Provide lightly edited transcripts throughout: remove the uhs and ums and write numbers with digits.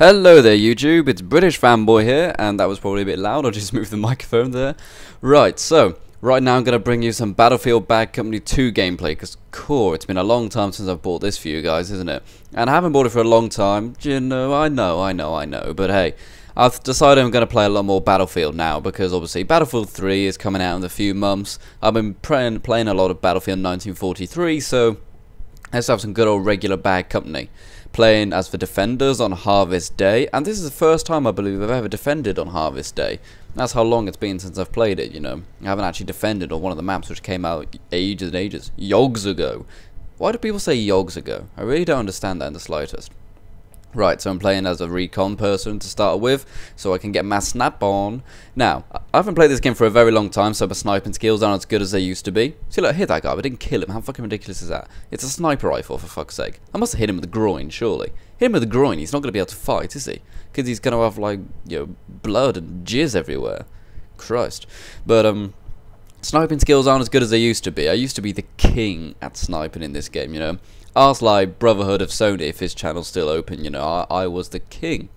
Hello there YouTube, it's British Fanboy here, and that was probably a bit loud, I'll just move the microphone there. Right, so, right now I'm going to bring you some Battlefield Bad Company 2 gameplay, because core, it's been a long time since I've bought this for you guys, isn't it? And I haven't bought it for a long time, you know, I know, but hey, I've decided I'm going to play a lot more Battlefield now, because obviously Battlefield 3 is coming out in a few months. I've been playing a lot of Battlefield 1943, so let's have some good old regular Bad Company. Playing as the defenders on Harvest Day, and this is the first time I believe I've ever defended on Harvest Day. That's how long it's been since I've played it, you know. I haven't actually defended on one of the maps which came out ages and ages. Yogs ago. Why do people say yogs ago? I really don't understand that in the slightest. Right, so I'm playing as a recon person to start with, so I can get my snap on. Now, I haven't played this game for a very long time, so my sniping skills aren't as good as they used to be. See, look, hit that guy, but I didn't kill him. How fucking ridiculous is that? It's a sniper rifle, for fuck's sake. I must have hit him with the groin, surely. Hit him with the groin, he's not going to be able to fight, is he? Because he's going to have, like, you know, blood and jizz everywhere. Christ. But, sniping skills aren't as good as they used to be. I used to be the king at sniping in this game, you know. Ask like Brotherhood of Sony if his channel's still open, you know, I was the king.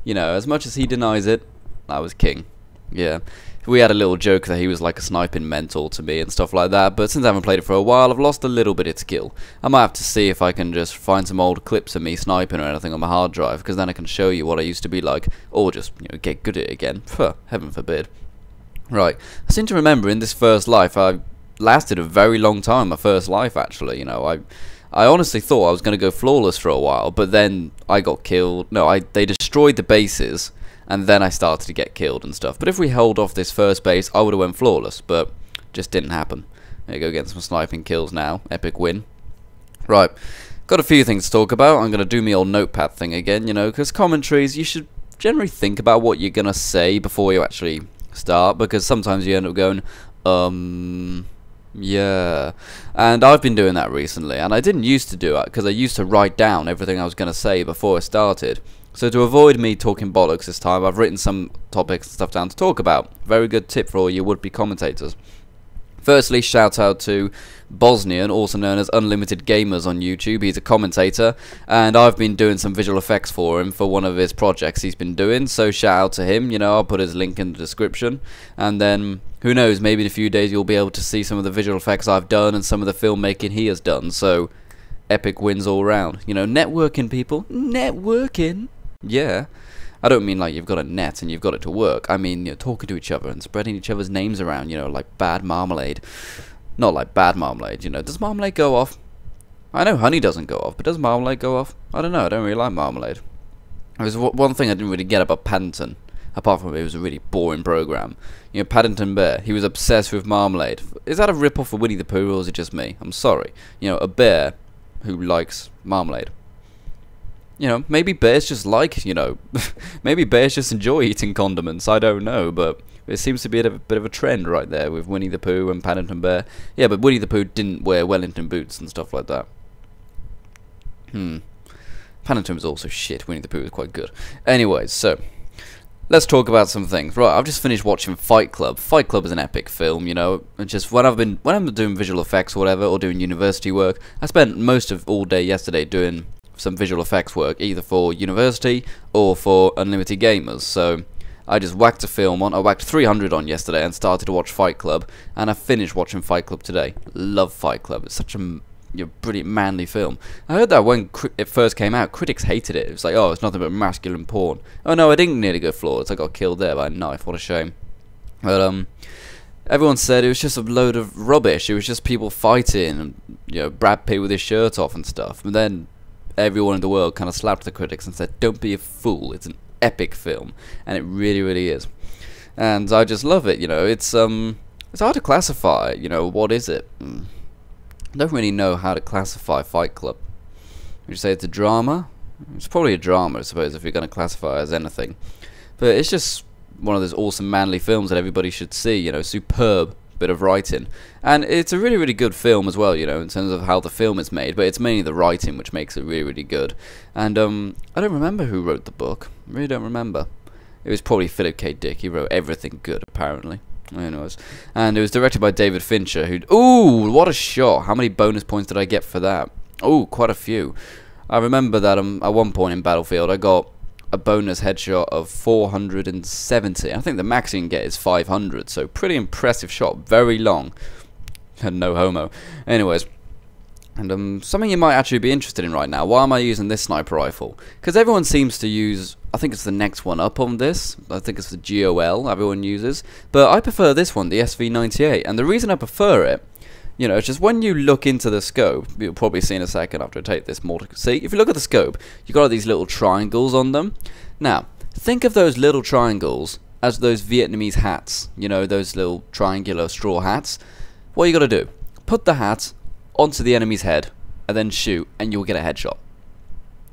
You know, as much as he denies it, I was king. Yeah. We had a little joke that he was like a sniping mentor to me and stuff like that, but since I haven't played it for a while, I've lost a little bit of skill. I might have to see if I can just find some old clips of me sniping or anything on my hard drive, because then I can show you what I used to be like, or just, you know, get good at it again. Phew, heaven forbid. Right. I seem to remember in this first life, I lasted a very long time, my first life actually, you know, I honestly thought I was going to go flawless for a while, but then I got killed. No, they destroyed the bases, and then I started to get killed and stuff. But if we held off this first base, I would have went flawless, but just didn't happen. There you go, getting some sniping kills now. Epic win. Right, got a few things to talk about. I'm going to do my old notepad thing again, you know, because commentaries, you should generally think about what you're going to say before you actually start, because sometimes you end up going, yeah, and I've been doing that recently, and I didn't used to do it because I used to write down everything I was going to say before I started. So to avoid me talking bollocks this time, I've written some topics and stuff down to talk about. Very good tip for all you would-be commentators. Firstly, shout out to Bosnian, also known as Unlimited Gamers on YouTube. He's a commentator, and I've been doing some visual effects for him for one of his projects he's been doing, so shout out to him. You know, I'll put his link in the description, and then, who knows, maybe in a few days you'll be able to see some of the visual effects I've done and some of the filmmaking he has done, so epic wins all round. You know, networking, people. Networking. Yeah. I don't mean like you've got a net and you've got it to work. I mean, you know, talking to each other and spreading each other's names around, you know, like bad marmalade. Not like bad marmalade, you know. Does marmalade go off? I know honey doesn't go off, but does marmalade go off? I don't know, I don't really like marmalade. There's one thing I didn't really get about Paddington, apart from it was a really boring program. You know, Paddington Bear, he was obsessed with marmalade. Is that a rip-off of Winnie the Pooh, or is it just me? I'm sorry. You know, a bear who likes marmalade. You know, maybe bears just like, you know, maybe bears just enjoy eating condiments, I don't know, but it seems to be a bit of a trend right there with Winnie the Pooh and Paddington Bear. Yeah, but Winnie the Pooh didn't wear Wellington boots and stuff like that. Paddington was also shit, Winnie the Pooh was quite good. Anyways, so, let's talk about some things. Right, I've just finished watching Fight Club. Fight Club is an epic film, you know. And just when I'm doing visual effects or whatever, or doing university work, I spent most of all day yesterday doing some visual effects work, either for university or for Unlimited Gamers. So I just whacked a film on. I whacked 300 on yesterday and started to watch Fight Club, and I finished watching Fight Club today. Love Fight Club. It's such a brilliant manly film. I heard that when it first came out, critics hated it. It was like, oh, it's nothing but masculine porn. Oh no, I didn't nearly go flawless. I got killed there by a knife. What a shame. But everyone said it was just a load of rubbish. It was just people fighting, and you know, Brad Pitt with his shirt off and stuff. And then everyone in the world kind of slapped the critics and said, don't be a fool, it's an epic film, and it really, really is. And I just love it, you know. It's hard to classify, you know, what is it? I don't really know how to classify Fight Club. Would you say it's a drama? It's probably a drama, I suppose, if you're going to classify it as anything. But it's just one of those awesome manly films that everybody should see, you know, superb bit of writing, and it's a really, really good film as well, you know, in terms of how the film is made, but it's mainly the writing which makes it really, really good. And I don't remember who wrote the book. I really don't remember. It was probably Philip K. Dick. He wrote everything good, apparently. Anyways, and it was directed by David Fincher, who, ooh, what a shot. How many bonus points did I get for that? Ooh, quite a few. I remember that at one point in Battlefield I got a bonus headshot of 470. I think the max you can get is 500, so pretty impressive shot, very long. No homo. Anyways, and something you might actually be interested in right now. Why am I using this sniper rifle? Because everyone seems to use, I think it's the next one up on this. I think it's the GOL everyone uses. But I prefer this one, the SV98. And the reason I prefer it, you know, it's just when you look into the scope, you'll probably see in a second after I take this more to see. If you look at the scope, you've got these little triangles on them. Now, think of those little triangles as those Vietnamese hats. You know, those little triangular straw hats. What you got to do, put the hat onto the enemy's head and then shoot, and you'll get a headshot.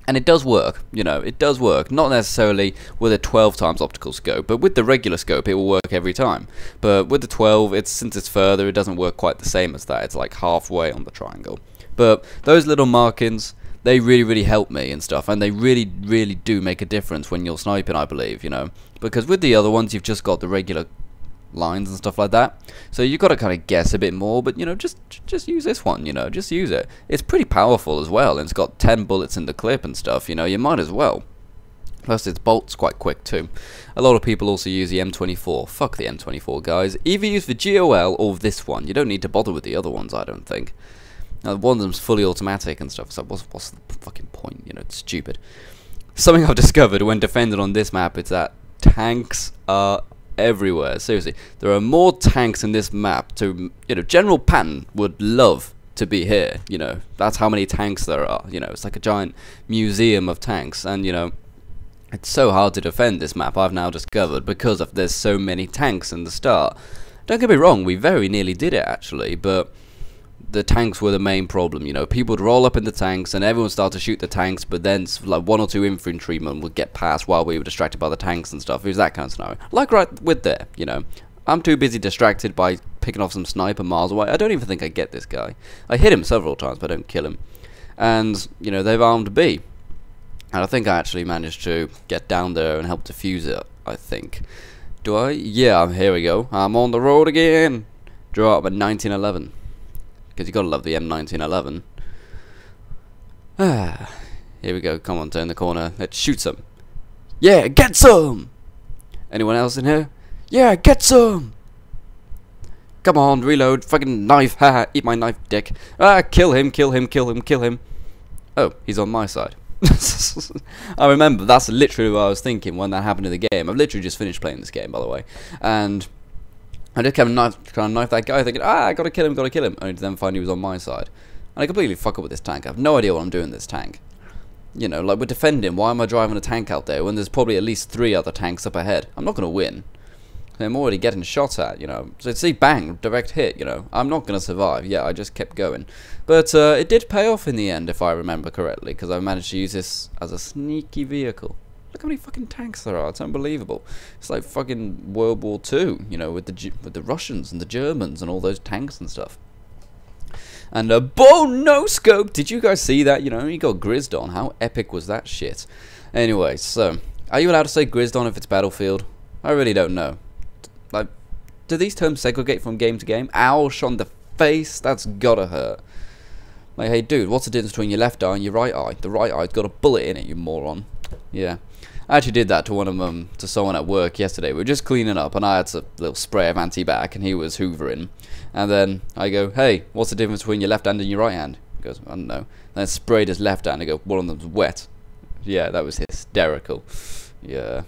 And it does work, you know, it does work. Not necessarily with a 12 times optical scope, but with the regular scope it will work every time. But with the 12, since it's further, it doesn't work quite the same as that. It's like halfway on the triangle. But those little markings, they really help me and stuff, and they really do make a difference when you're sniping, I believe, you know. Because with the other ones, you've just got the regular lines and stuff like that, so you've got to kind of guess a bit more, but you know, just use this one, you know, just use it. It's pretty powerful as well, and it's got 10 bullets in the clip and stuff, you know, you might as well. Plus its bolt's quite quick too. A lot of people also use the M24. Fuck the M24, guys. Either use the GOL or this one. You don't need to bother with the other ones, I don't think. Now, one of them's fully automatic and stuff, so what's the fucking point, you know, it's stupid. Something I've discovered when defending on this map is that tanks are everywhere. Seriously, there are more tanks in this map. To, you know, General Patton would love to be here, you know, that's how many tanks there are, you know, it's like a giant museum of tanks. And you know, it's so hard to defend this map, I've now discovered, because of there's so many tanks in the start. Don't get me wrong, we very nearly did it actually, but the tanks were the main problem, you know. People would roll up in the tanks and everyone started to shoot the tanks, but then like 1 or 2 infantrymen would get past while we were distracted by the tanks and stuff. It was that kind of scenario. Like right with there, you know. I'm too busy distracted by picking off some sniper miles away. I don't even think I get this guy. I hit him several times, but I don't kill him. And, you know, they've armed B. And I think I actually managed to get down there and help defuse it, I think. Do I? Yeah, here we go. I'm on the road again. Draw up a 1911. Because you gotta love the M1911. Ah, here we go. Come on, turn the corner. Let's shoot some. Yeah, get some! Anyone else in here? Yeah, get some! Come on, reload. Fucking knife. Haha, eat my knife, dick. Ah, kill him, kill him, kill him, kill him. Oh, he's on my side. I remember, that's literally what I was thinking when that happened in the game. I've literally just finished playing this game, by the way. And I just kept trying to knife that guy, thinking, I gotta kill him, only to then find he was on my side. And I completely fuck up with this tank. I have no idea what I'm doing with this tank. You know, like, we're defending, why am I driving a tank out there when there's probably at least 3 other tanks up ahead? I'm not gonna win. I'm already getting shot at, you know. So see, bang, direct hit, you know. I'm not gonna survive. Yeah, I just kept going. But it did pay off in the end, if I remember correctly, because I managed to use this as a sneaky vehicle. Look how many fucking tanks there are. It's unbelievable. It's like fucking World War II, you know, with the Russians and the Germans and all those tanks and stuff. And a no scope. Did you guys see that? You know, he got grizzed on. How epic was that shit? Anyway, so are you allowed to say grizzed on if it's Battlefield? I really don't know. Like, do these terms segregate from game to game? Ow, shot in the face. That's gotta hurt. Like, hey, dude, what's the difference between your left eye and your right eye? The right eye's got a bullet in it, you moron. Yeah. I actually did that to someone at work yesterday. We were just cleaning up, and I had a little spray of anti-bac, and he was hoovering. And then I go, hey, what's the difference between your left hand and your right hand? He goes, I don't know. Then I sprayed his left hand, and I go, one of them's wet. Yeah, that was hysterical. Yeah.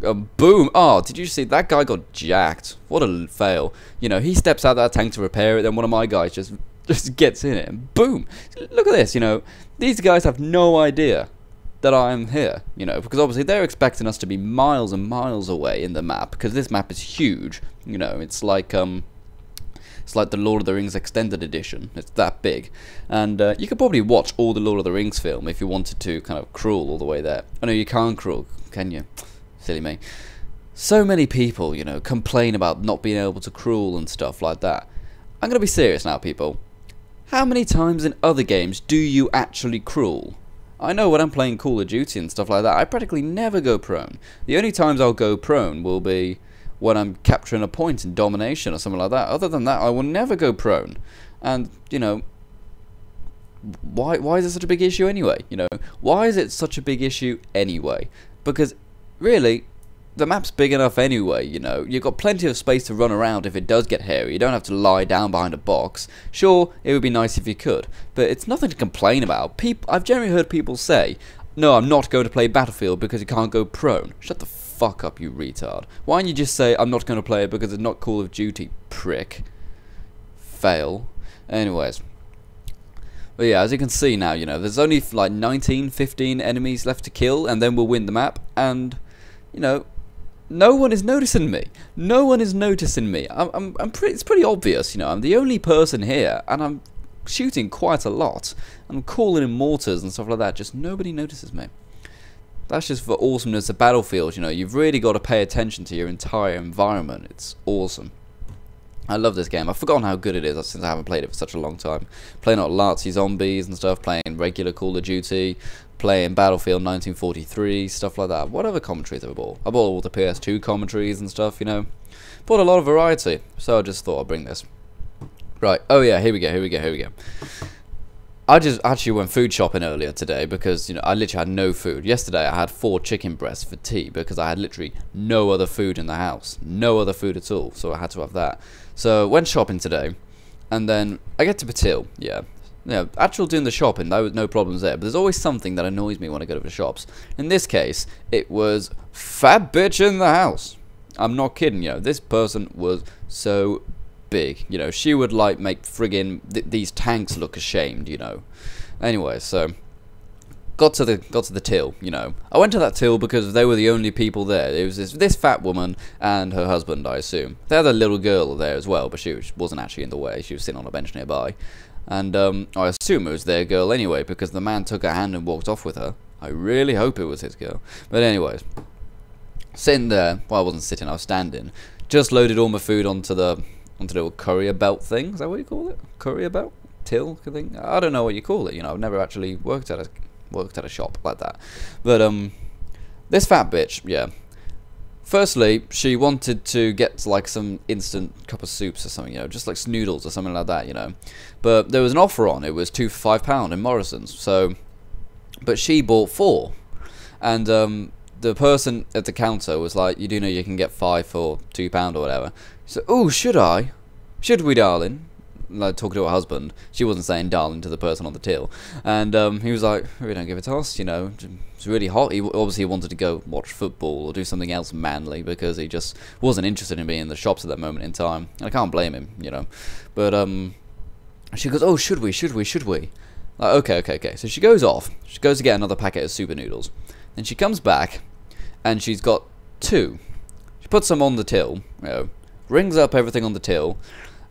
Boom! Oh, did you see that guy got jacked? What a fail. You know, he steps out of that tank to repair it, then one of my guys just gets in it, and boom! Look at this, you know. These guys have no idea that I'm here, you know, because obviously they're expecting us to be miles and miles away in the map, because this map is huge, you know. It's like the Lord of the Rings Extended Edition. It's that big. And you could probably watch all the Lord of the Rings film if you wanted to kind of crawl all the way there. I know you can't crawl, can you? Silly me. So many people, you know, complain about not being able to crawl and stuff like that. I'm going to be serious now, people. How many times in other games do you actually crawl? I know when I'm playing Call of Duty and stuff like that, I practically never go prone. The only times I'll go prone will be when I'm capturing a point in domination or something like that. Other than that, I will never go prone. And, you know, why is it such a big issue anyway? You know, why is it such a big issue anyway? because really, the map's big enough anyway, you know. You've got plenty of space to run around if it does get hairy. You don't have to lie down behind a box. Sure, it would be nice if you could, but it's nothing to complain about. I've generally heard people say, no, I'm not going to play Battlefield because you can't go prone. Shut the fuck up, you retard. Why don't you just say, I'm not going to play it because it's not Call of Duty, prick. Fail. Anyways. But yeah, as you can see now, you know, there's only like 19, 15 enemies left to kill, and then we'll win the map, and, you know, no one is noticing me. No one is noticing me. It's pretty obvious, you know. I'm the only person here, and I'm shooting quite a lot. I'm calling in mortars and stuff like that. Just nobody notices me. That's just for awesomeness of Battlefield, you know. You've really got to pay attention to your entire environment. It's awesome. I love this game. I've forgotten how good it is since I haven't played it for such a long time. Playing out Nazi zombies and stuff, playing regular Call of Duty, playing Battlefield 1943, stuff like that. What other commentaries have I bought? I bought all the PS2 commentaries and stuff, you know. Bought a lot of variety, so I just thought I'd bring this. Right, oh yeah, here we go. I just actually went food shopping earlier today because, you know, I literally had no food. Yesterday I had 4 chicken breasts for tea because I had literally no other food in the house. No other food at all, so I had to have that. So went shopping today, and then I get to Patil, yeah. Actual doing the shopping, there was no problems there, but there's always something that annoys me when I go to the shops. In this case, it was fat bitch in the house. I'm not kidding, you know, this person was so big, you know, she would like make friggin' these tanks look ashamed, you know. Anyway, so got to the till, you know. I went to that till because they were the only people there. It was this fat woman and her husband, I assume. They had a little girl there as well, but she wasn't actually in the way. She was sitting on a bench nearby, and I assume it was their girl anyway because the man took her hand and walked off with her. I really hope it was his girl. But anyways, sitting there, well, I wasn't sitting, I was standing. Just loaded all my food onto the little courier belt thing. Is that what you call it? Courier belt? Till thing? I don't know what you call it, you know. I've never actually worked at a shop like that. But this fat bitch, yeah. Firstly, she wanted to get like some instant cup of soups or something, you know, just like noodles or something like that, you know. But there was an offer on. It was 2 for £5 in Morrison's. So, but she bought 4, and the person at the counter was like, "You do know you can get 5 for £2 or whatever." So, oh, should I? Should we, darling? Like, talking to her husband. She wasn't saying darling to the person on the till. And he was like, we don't give a toss, you know. It's really hot. He obviously wanted to go watch football or do something else manly because he just wasn't interested in being in the shops at that moment in time. And I can't blame him, you know. But she goes, oh, should we? Like, okay. So she goes off. She goes to get another packet of super noodles. Then she comes back, and she's got 2. She puts them on the till, you know, rings up everything on the till,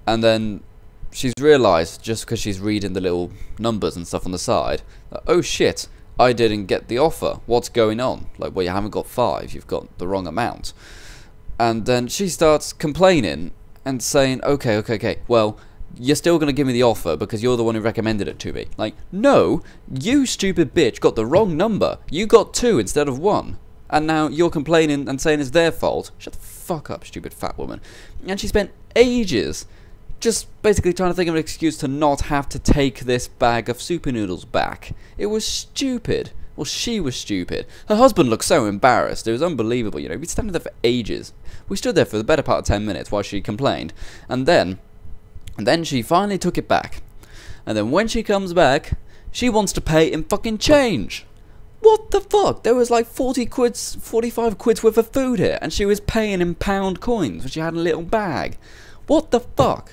and then she's realised, just because she's reading the little numbers and stuff on the side, that, oh shit, I didn't get the offer. What's going on? Like, well, you haven't got 5, you've got the wrong amount. And then she starts complaining and saying, okay, well, you're still going to give me the offer because you're the one who recommended it to me. Like, no, you stupid bitch got the wrong number. You got 2 instead of 1. And now you're complaining and saying it's their fault. Shut the fuck up, stupid fat woman. And she spent ages just basically trying to think of an excuse to not have to take this bag of super noodles back. It was stupid. Well, she was stupid. Her husband looked so embarrassed. It was unbelievable, you know. We'd standing there for ages. We stood there for the better part of 10 minutes while she complained. And then she finally took it back. And then when she comes back, she wants to pay in fucking change. What the fuck? There was like 45 quid's worth of food here, and she was paying in pound coins, which she had in a little bag. What the fuck?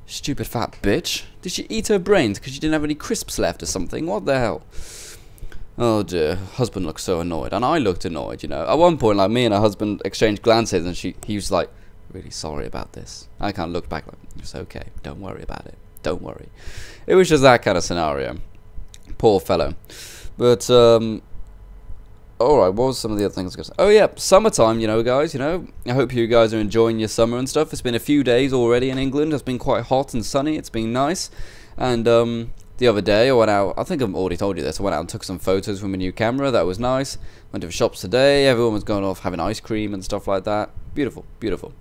Stupid fat bitch. Did she eat her brains because she didn't have any crisps left or something? What the hell? Oh dear, husband looked so annoyed, and I looked annoyed, you know. At one point, like, me and her husband exchanged glances, and he was like, really sorry about this. I kind of looked back like, it's okay, don't worry about it, don't worry. It was just that kind of scenario. Poor fellow. But, alright, what was some of the other things I was going to say? Oh yeah, summertime, you know, guys, you know. I hope you guys are enjoying your summer and stuff. It's been a few days already in England. It's been quite hot and sunny. It's been nice. And, the other day, I went out, I think I've already told you this, I went out and took some photos from a new camera. That was nice. Went to the shops today. Everyone was going off having ice cream and stuff like that. Beautiful, beautiful.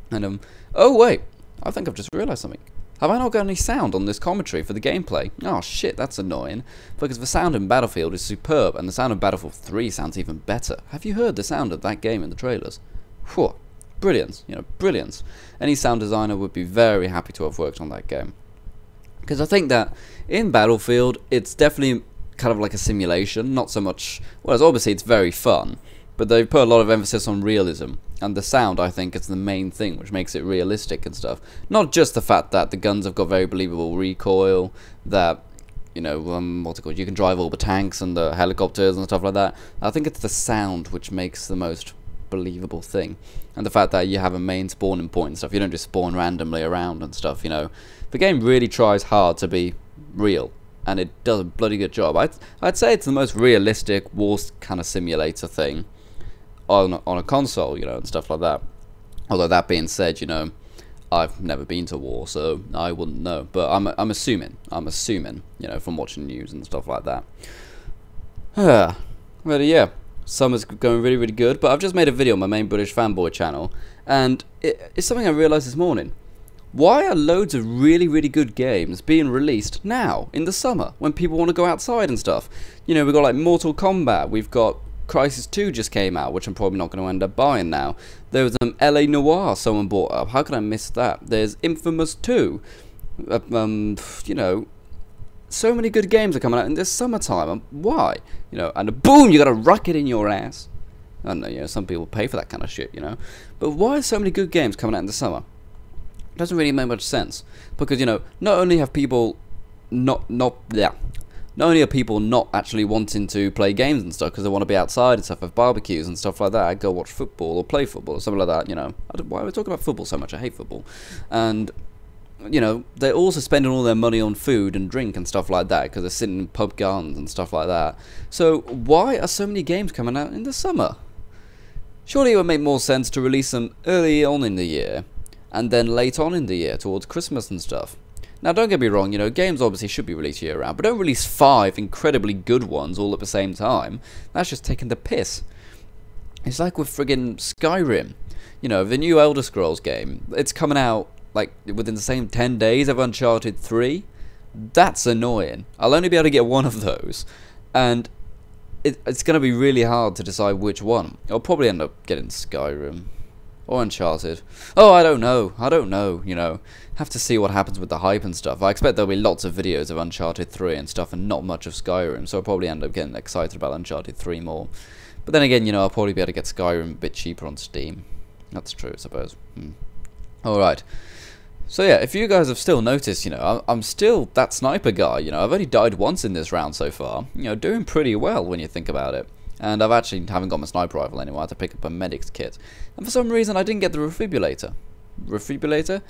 And, oh wait, I think I've just realised something. Have I not got any sound on this commentary for the gameplay? Oh shit, that's annoying. Because the sound in Battlefield is superb, and the sound of Battlefield 3 sounds even better. Have you heard the sound of that game in the trailers? Whew, brilliance, you know, brilliance. Any sound designer would be very happy to have worked on that game. Because I think that in Battlefield, it's definitely kind of like a simulation, not so much, well, obviously it's very fun, but they've put a lot of emphasis on realism, and the sound, I think, is the main thing which makes it realistic and stuff. Not just the fact that the guns have got very believable recoil, that, you know, what's it called, you can drive all the tanks and the helicopters and stuff like that. I think it's the sound which makes the most believable thing, and the fact that you have a main spawning point and stuff, you don't just spawn randomly around and stuff, you know. The game really tries hard to be real, and it does a bloody good job. I'd say it's the most realistic war kind of simulator thing on a console, you know, and stuff like that. Although that being said, you know, I've never been to war, so I wouldn't know. But I'm assuming, you know, from watching news and stuff like that. But yeah, summer's going really, really good. But I've just made a video on my main British fanboy channel, and it's something I realised this morning. Why are loads of really, really good games being released now, in the summer, when people want to go outside and stuff? You know, we've got like Mortal Kombat, we've got Crisis 2 just came out, which I'm probably not going to end up buying now. There was LA Noire someone bought up. How could I miss that? There's Infamous 2. You know, so many good games are coming out in this summertime. Why? You know, and boom, you got a rocket in your ass. I don't know, you know, some people pay for that kind of shit, you know. But why are so many good games coming out in the summer? It doesn't really make much sense. Because, you know, not only have people not only are people not actually wanting to play games and stuff because they want to be outside and stuff, have barbecues and stuff like that, I'd go watch football or play football or something like that, you know. Why are we talking about football so much? I hate football. And, you know, they're also spending all their money on food and drink and stuff like that because they're sitting in pub gardens and stuff like that. So why are so many games coming out in the summer? Surely it would make more sense to release them early on in the year and then late on in the year towards Christmas and stuff. Now, don't get me wrong, you know, games obviously should be released year-round, but don't release 5 incredibly good ones all at the same time. That's just taking the piss. It's like with friggin' Skyrim. You know, the new Elder Scrolls game, it's coming out, like, within the same 10 days of Uncharted 3. That's annoying. I'll only be able to get one of those, and it's going to be really hard to decide which one. I'll probably end up getting Skyrim. Or Uncharted. Oh, I don't know, you know. Have to see what happens with the hype and stuff. I expect there'll be lots of videos of Uncharted 3 and stuff and not much of Skyrim, so I'll probably end up getting excited about Uncharted 3 more. But then again, you know, I'll probably be able to get Skyrim a bit cheaper on Steam. That's true, I suppose. Alright. So yeah, if you guys have still noticed, you know, I'm still that sniper guy, you know. I've only died once in this round so far. You know, doing pretty well when you think about it. And I've actually haven't got my sniper rifle anymore. I had to pick up a medic's kit. And for some reason, I didn't get the defibrillator. Defibrillator?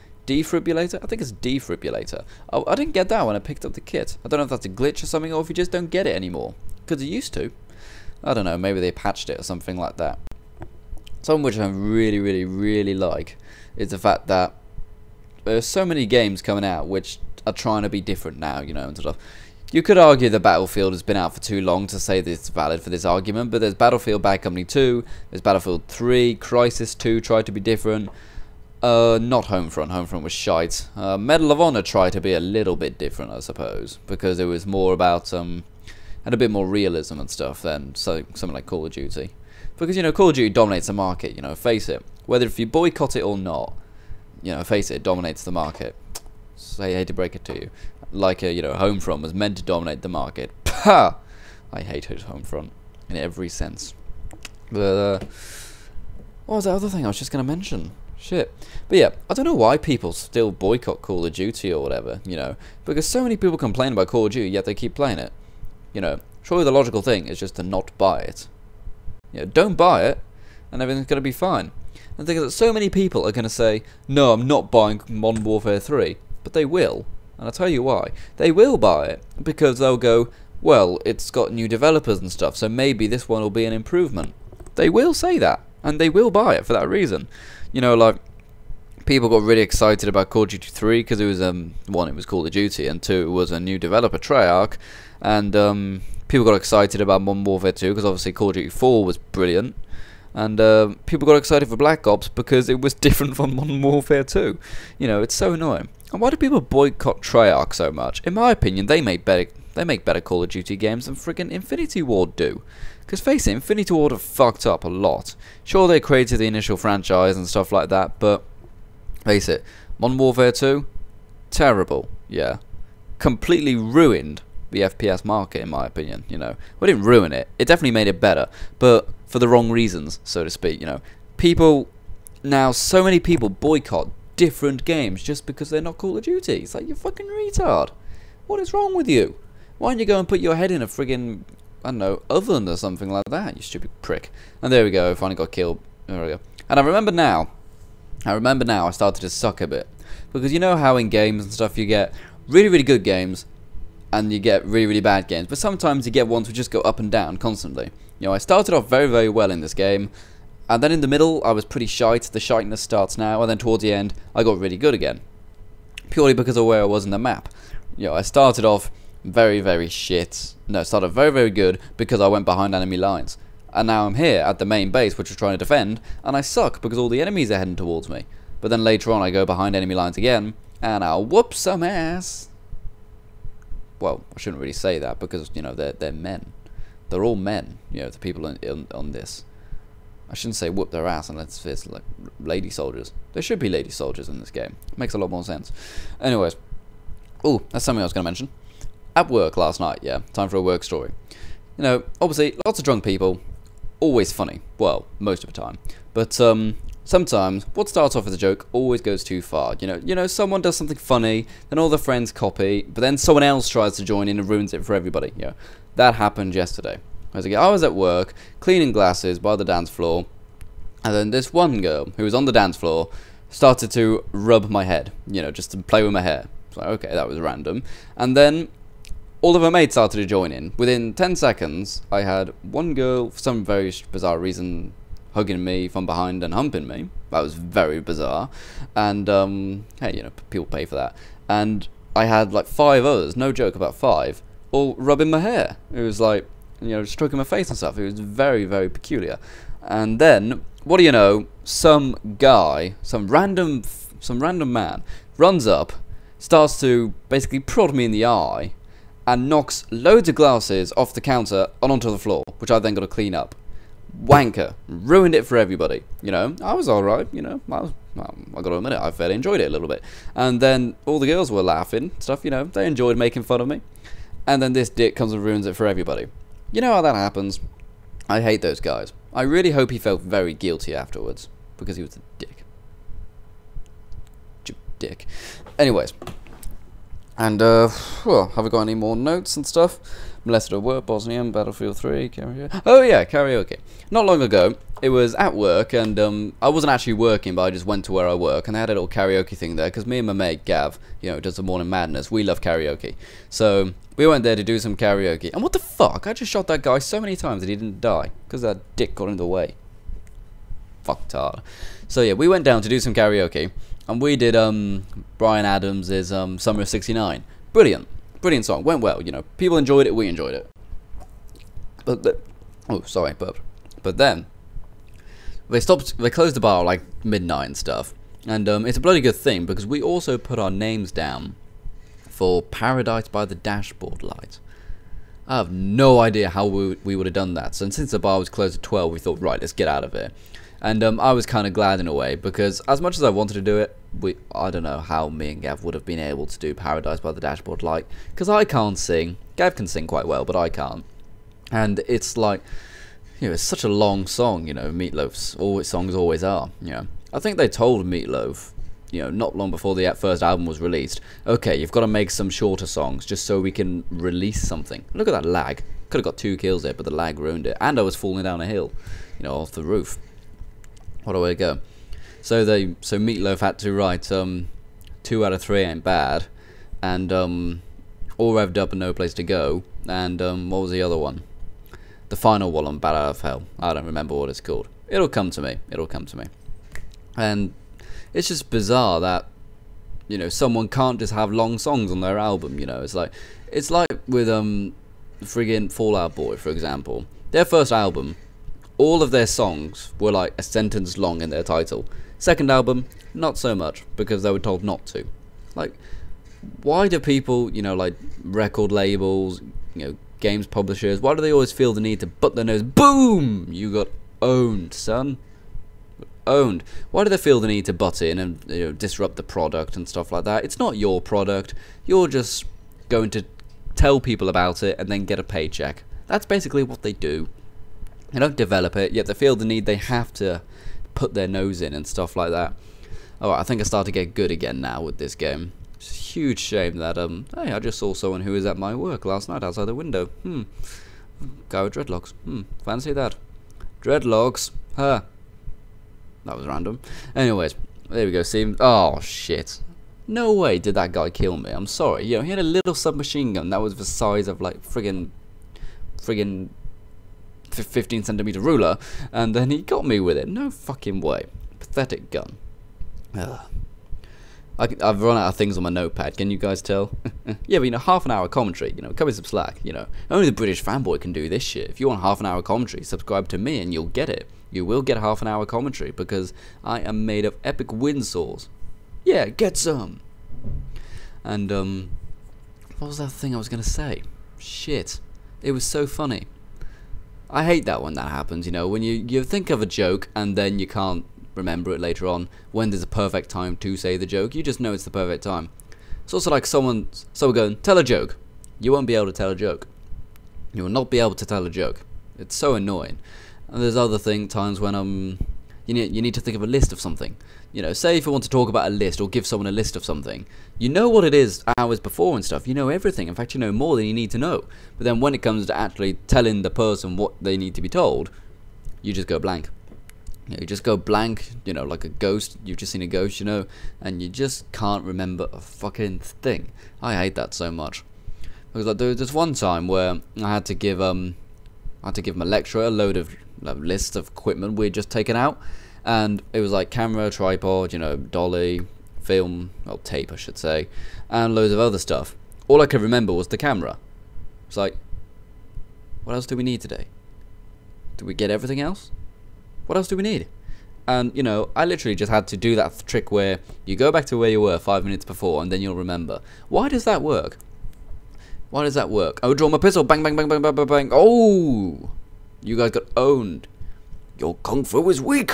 I think it's defibrillator. I didn't get that when I picked up the kit. I don't know if that's a glitch or something, or if you just don't get it anymore. Because it used to. I don't know, maybe they patched it or something like that. Something which I really, really, really like is the fact that there's so many games coming out which are trying to be different now, you know, and stuff. You could argue that Battlefield has been out for too long to say that it's valid for this argument, but there's Battlefield Bad Company 2, there's Battlefield 3, Crisis 2 tried to be different, not Homefront, Homefront was shite. Medal of Honor tried to be a little bit different, I suppose, because it was more about, had a bit more realism and stuff than something like Call of Duty. Because, you know, Call of Duty dominates the market, you know, face it. Whether if you boycott it or not, you know, face it, it dominates the market. So I hate to break it to you. Like, you know, Homefront was meant to dominate the market. Pah! I hated Homefront in every sense. But, what was that other thing I was just going to mention? Shit. But yeah, I don't know why people still boycott Call of Duty or whatever, you know. Because so many people complain about Call of Duty, yet they keep playing it. You know, surely the logical thing is just to not buy it. You know, don't buy it, and everything's going to be fine. And the thing is that so many people are going to say, no, I'm not buying Modern Warfare 3. But they will. And I'll tell you why. They will buy it because they'll go, well, it's got new developers and stuff, so maybe this one will be an improvement. They will say that, and they will buy it for that reason. You know, like, people got really excited about Call of Duty 3 because it was, one, it was Call of Duty, and two, it was a new developer, Treyarch, and people got excited about Modern Warfare 2 because obviously Call of Duty 4 was brilliant. and people got excited for Black Ops because it was different from Modern Warfare 2. You know, it's so annoying. And why do people boycott Treyarch so much? In my opinion, they make better Call of Duty games than friggin' Infinity Ward do. Because face it, Infinity Ward have fucked up a lot. Sure, they created the initial franchise and stuff like that, but face it, Modern Warfare 2, terrible, yeah. Completely ruined the FPS market, in my opinion, you know. Well, it didn't ruin it, it definitely made it better, but for the wrong reasons, so to speak, you know. People, now so many people boycott different games just because they're not Call of Duty. It's like, you fucking retard. What is wrong with you? Why don't you go and put your head in a friggin', I don't know, oven or something like that, you stupid prick. And there we go, I finally got killed. There we go. And I remember now I started to suck a bit. Because you know how in games and stuff you get really, really good games and you get really, really bad games. But sometimes you get ones which just go up and down constantly. You know, I started off very, very well in this game. And then in the middle, I was pretty shite. The shiteness starts now. And then towards the end, I got really good again. Purely because of where I was in the map. You know, I started off very, very shit. No, started very, very good because I went behind enemy lines. And now I'm here at the main base, which we're trying to defend, and I suck because all the enemies are heading towards me. But then later on I go behind enemy lines again, and I'll whoop some ass. Well, I shouldn't really say that because, you know, they're men. They're all men, you know, the people on this. I shouldn't say whoop their ass unless it's like lady soldiers. There should be lady soldiers in this game. Makes a lot more sense. Anyways. Oh, that's something I was going to mention. At work last night, yeah, time for a work story. You know, obviously, lots of drunk people, always funny. Well, most of the time. But sometimes, what starts off as a joke always goes too far. You know, someone does something funny, then all their friends copy, but then someone else tries to join in and ruins it for everybody. You know, that happened yesterday. I was at work, cleaning glasses by the dance floor, and then this one girl, who was on the dance floor, started to rub my head, you know, just to play with my hair. So, okay, that was random. And then all of her mates started to join in. Within 10 seconds, I had one girl, for some very bizarre reason, hugging me from behind and humping me. That was very bizarre. And, hey, you know, people pay for that. And I had like 5 others, no joke, about 5, all rubbing my hair. It was like, you know, stroking my face and stuff. It was very, very peculiar. And then, what do you know, some guy, some random man, runs up, starts to basically prod me in the eye, and knocks loads of glasses off the counter and onto the floor, which I then got to clean up. Wanker. Ruined it for everybody. You know, I was alright, you know, I got to admit it, I fairly enjoyed it a little bit. And then all the girls were laughing, stuff, you know, they enjoyed making fun of me. And then this dick comes and ruins it for everybody. You know how that happens? I hate those guys. I really hope he felt very guilty afterwards, because he was a dick. Dick. Anyways. And, well, have I got any more notes and stuff? Molested at work, Bosnian, Battlefield 3, karaoke. Oh yeah, karaoke. Not long ago, it was at work, and I wasn't actually working, but I just went to where I work, and they had a little karaoke thing there, because me and my mate, Gav, you know, does the Morning Madness, we love karaoke. So, we went there to do some karaoke, and what the fuck? I just shot that guy so many times that he didn't die, because that dick got in the way. Fucked hard. So yeah, we went down to do some karaoke, and we did Bryan Adams' Summer of '69. Brilliant. Brilliant song. Went well, you know. People enjoyed it, we enjoyed it. Oh, sorry, burped. But then, they closed the bar like midnight and stuff. And it's a bloody good thing, because we also put our names down for Paradise by the Dashboard Light. I have no idea how we would have done that. So since the bar was closed at 12, we thought, right, let's get out of here. And I was kind of glad in a way, because as much as I wanted to do it, I don't know how me and Gav would have been able to do Paradise by the Dashboard Light, because I can't sing. Gav can sing quite well, but I can't. And it's like, you know, it's such a long song, you know, Meatloaf's songs always are, you know. I think they told Meatloaf, you know, not long before the first album was released, okay, you've got to make some shorter songs just so we can release something. Look at that lag. Could have got 2 kills there, but the lag ruined it. And I was falling down a hill, you know, off the roof. What a way to go. So Meatloaf had to write 2 out of 3 ain't bad, and All Revved Up and No Place to Go, and what was the other one? The final one on Bad Out of Hell. I don't remember what it's called. It'll come to me. It'll come to me. And it's just bizarre that, you know, someone can't just have long songs on their album, you know. It's like with friggin' Fall Out Boy, for example. Their first album all of their songs were like a sentence long in their title. Second album, not so much, because they were told not to. Like, why do people, you know, like record labels, you know, games publishers, why do they always feel the need to butt their nose? Boom! You got owned, son. Owned. Why do they feel the need to butt in and, you know, disrupt the product and stuff like that? It's not your product. You're just going to tell people about it and then get a paycheck. That's basically what they do. They don't develop it, yet they feel the need they have to put their nose in and stuff like that. Alright, I think I start to get good again now with this game. It's a huge shame that, hey, I just saw someone who was at my work last night outside the window. Guy with dreadlocks. Fancy that. Dreadlocks. Huh. That was random. Anyways, there we go. See, oh, shit. No way did that guy kill me. I'm sorry. You know, he had a little submachine gun that was the size of, like, friggin' 15cm ruler, and then he got me with it. No fucking way. Pathetic gun. Ugh. I've run out of things on my notepad, can you guys tell? Yeah, but you know, half an hour commentary, you know, cut me some slack, you know. Only the British fanboy can do this shit. If you want half an hour commentary, subscribe to me and you'll get it. You will get half an hour commentary, because I am made of epic windsaws. Yeah, get some! And, what was that thing I was gonna say? Shit. It was so funny. I hate that when that happens, you know, when you think of a joke and then you can't remember it later on, when there's a perfect time to say the joke. You just know it's the perfect time. It's also like someone going, tell a joke. You won't be able to tell a joke. You will not be able to tell a joke. It's so annoying. And there's other times when you need to think of a list of something. You know, say if you want to talk about a list or give someone a list of something, you know what it is hours before and stuff. You know everything. In fact, you know more than you need to know. But then when it comes to actually telling the person what they need to be told, you just go blank. You just go blank, you know, like a ghost. You've just seen a ghost, you know, and you just can't remember a fucking thing. I hate that so much. Because like, there was this one time where I had to give my lecturer a load of list of equipment we'd just taken out, and it was like camera, tripod, you know, dolly, film, well, tape I should say, and loads of other stuff. All I could remember was the camera. It's like, what else do we need today? Did we get everything else? What else do we need? And, you know, I literally just had to do that trick where you go back to where you were 5 minutes before and then you'll remember. Why does that work? Why does that work? I would draw my pistol, bang, bang, bang, bang, bang, bang, bang. Oh! You guys got owned. Your kung fu is weak.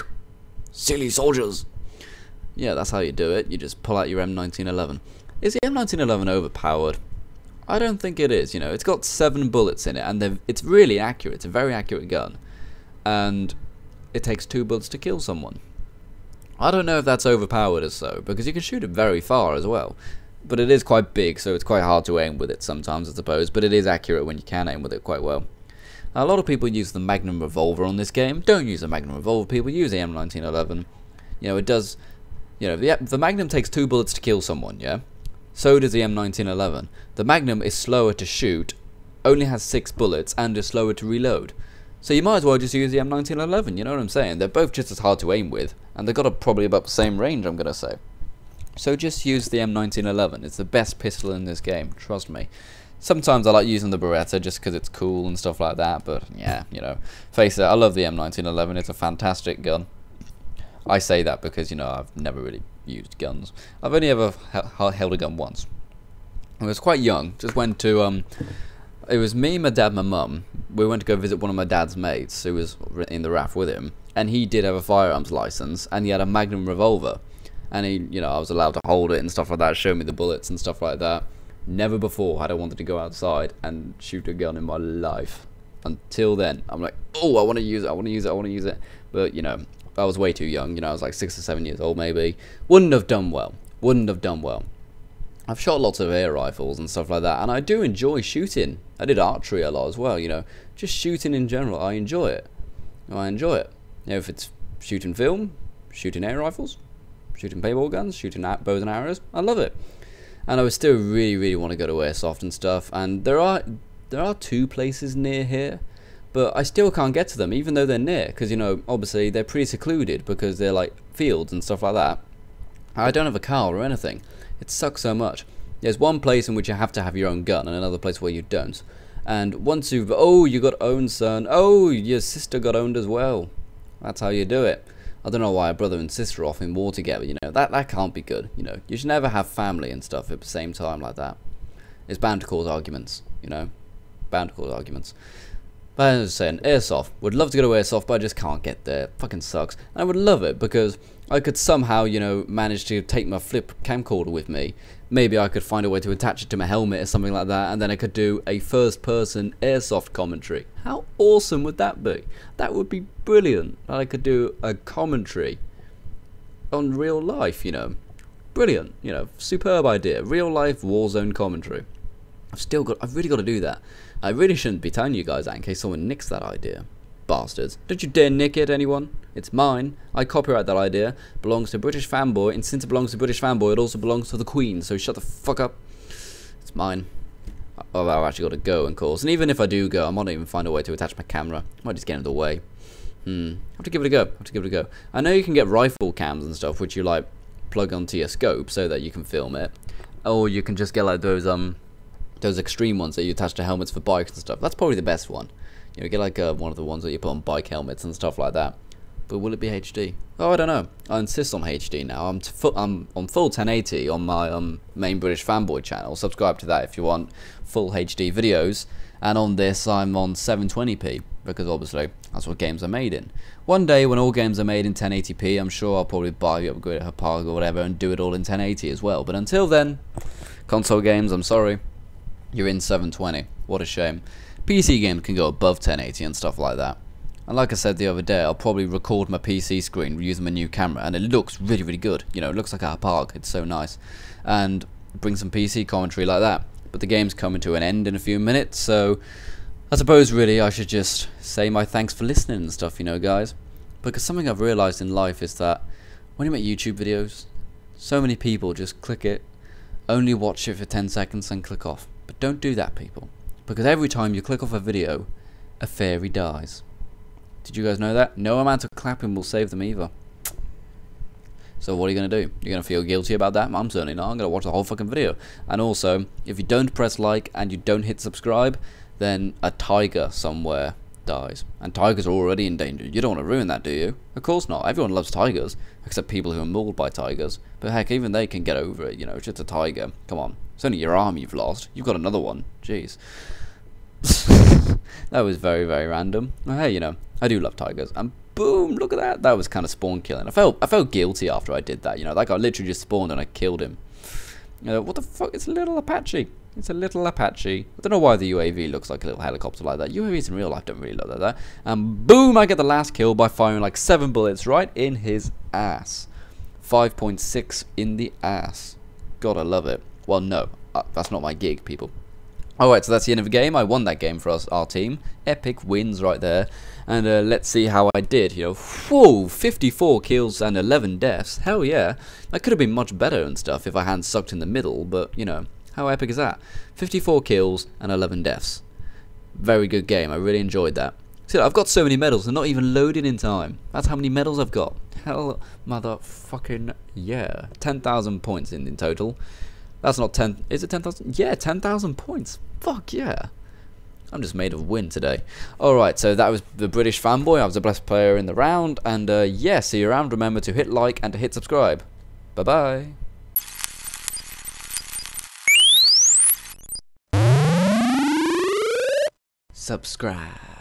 Silly soldiers. Yeah, that's how you do it. You just pull out your M1911. Is the M1911 overpowered? I don't think it is, you know. It's got 7 bullets in it, and it's really accurate. It's a very accurate gun. And it takes 2 bullets to kill someone. I don't know if that's overpowered as so, because you can shoot it very far as well. But it is quite big, so it's quite hard to aim with it sometimes, I suppose. But it is accurate when you can aim with it quite well. Now, a lot of people use the Magnum revolver on this game. Don't use the Magnum revolver, people. Use the M1911. You know, it does... You know, the Magnum takes 2 bullets to kill someone, yeah? So does the M1911. The Magnum is slower to shoot, only has 6 bullets, and is slower to reload. So you might as well just use the M1911, you know what I'm saying? They're both just as hard to aim with, and they've got probably about the same range, I'm going to say. So just use the M1911. It's the best pistol in this game, trust me. Sometimes I like using the Beretta just because it's cool and stuff like that, but yeah, you know, face it, I love the M1911. It's a fantastic gun. I say that because, you know, I've never really used guns. I've only ever held a gun once. I was quite young, just went to, it was me, my dad, my mum. We went to go visit one of my dad's mates who was in the RAF with him, and he did have a firearms license, and he had a Magnum revolver, and he, you know, I was allowed to hold it and stuff like that, show me the bullets and stuff like that. Never before had I wanted to go outside and shoot a gun in my life. Until then, I'm like, oh, I want to use it, I want to use it, I want to use it. But, you know, I was way too young, you know, I was like 6 or 7 years old maybe. Wouldn't have done well. Wouldn't have done well. I've shot lots of air rifles and stuff like that, and I do enjoy shooting. I did archery a lot as well, you know. Just shooting in general, I enjoy it. I enjoy it. You know, if it's shooting film, shooting air rifles, shooting paintball guns, shooting bows and arrows, I love it. And I would still really, really want to go to airsoft and stuff. And there are 2 places near here, but I still can't get to them, even though they're near. Because, you know, obviously they're pretty secluded because they're like fields and stuff like that. I don't have a car or anything. It sucks so much. There's one place in which you have to have your own gun and another place where you don't. And once you've, oh, you got owned, son. Oh, your sister got owned as well. That's how you do it. I don't know why a brother and sister are off in war together, you know. That can't be good, you know. You should never have family and stuff at the same time like that. It's bound to cause arguments, you know. Bound to cause arguments. But as I was saying, Airsoft. Would love to go to Airsoft, but I just can't get there. Fucking sucks. And I would love it because I could somehow, you know, manage to take my flip camcorder with me. Maybe I could find a way to attach it to my helmet or something like that, and then I could do a first-person Airsoft commentary. How awesome would that be? That would be brilliant. I could do a commentary on real life, you know. Brilliant, you know, superb idea. Real life Warzone commentary. I've really got to do that. I really shouldn't be telling you guys that in case someone nicks that idea. Bastards. Don't you dare nick it, anyone. It's mine. I copyright that idea. Belongs to British Fanboy, and since it belongs to British Fanboy, it also belongs to the Queen, so shut the fuck up. It's mine. Oh, I've actually got to go, of course. And even if I do go, I might not even find a way to attach my camera. I might just get in the way. Have to give it a go. I know you can get rifle cams and stuff, which you, like, plug onto your scope so that you can film it. Or you can just get, like, those extreme ones that you attach to helmets for bikes and stuff. That's probably the best one. You know, get like one of the ones that you put on bike helmets and stuff like that. But will it be HD? Oh, I don't know. I insist on HD now. I'm on full 1080 on my main British Fanboy channel. Subscribe to that if you want full HD videos. And on this, I'm on 720p because obviously that's what games are made in. One day when all games are made in 1080p, I'm sure I'll probably buy upgrade a Hapag or whatever and do it all in 1080 as well. But until then, console games, I'm sorry. You're in 720. What a shame. PC games can go above 1080 and stuff like that. And like I said the other day, I'll probably record my PC screen using my new camera, and it looks really, really good. You know, it looks like a park. It's so nice. And bring some PC commentary like that. But the game's coming to an end in a few minutes, so I suppose really I should just say my thanks for listening and stuff, you know, guys. Because something I've realised in life is that when you make YouTube videos, so many people just click it, only watch it for 10 seconds and click off. But don't do that, people. Because every time you click off a video, a fairy dies. Did you guys know that? No amount of clapping will save them either. So what are you going to do? You're going to feel guilty about that? I'm certainly not. I'm going to watch the whole fucking video. And also, if you don't press like and you don't hit subscribe, then a tiger somewhere dies. And tigers are already in danger. You don't want to ruin that, do you? Of course not. Everyone loves tigers, except people who are mauled by tigers. But heck, even they can get over it, you know. It's just a tiger. Come on. It's only your arm you've lost. You've got another one. Jeez. That was very, very random. Well, hey, you know, I do love tigers. And boom, look at that. That was kind of spawn killing. I felt guilty after I did that, you know. That guy literally just spawned and I killed him. What the fuck? It's a little Apache. It's a little Apache. I don't know why the UAV looks like a little helicopter like that. UAVs in real life don't really look like that. And boom, I get the last kill by firing like 7 bullets right in his ass. 5.6 in the ass. God, I love it. Well, no, that's not my gig, people. Alright, so that's the end of the game. I won that game for our team. Epic wins right there. And let's see how I did. You know, whoa, 54 kills and 11 deaths. Hell yeah. That could have been much better and stuff if I hadn't sucked in the middle, but, you know, how epic is that? 54 kills and 11 deaths. Very good game. I really enjoyed that. See, I've got so many medals. They're not even loaded in time. That's how many medals I've got. Hell, motherfucking yeah. 10,000 points in total. That's not 10. Is it 10,000? Yeah, 10,000 points. Fuck yeah. I'm just made of win today. Alright, so that was the British Fanboy. I was the best player in the round. And yeah, see you around. Remember to hit like and to hit subscribe. Bye-bye. Subscribe.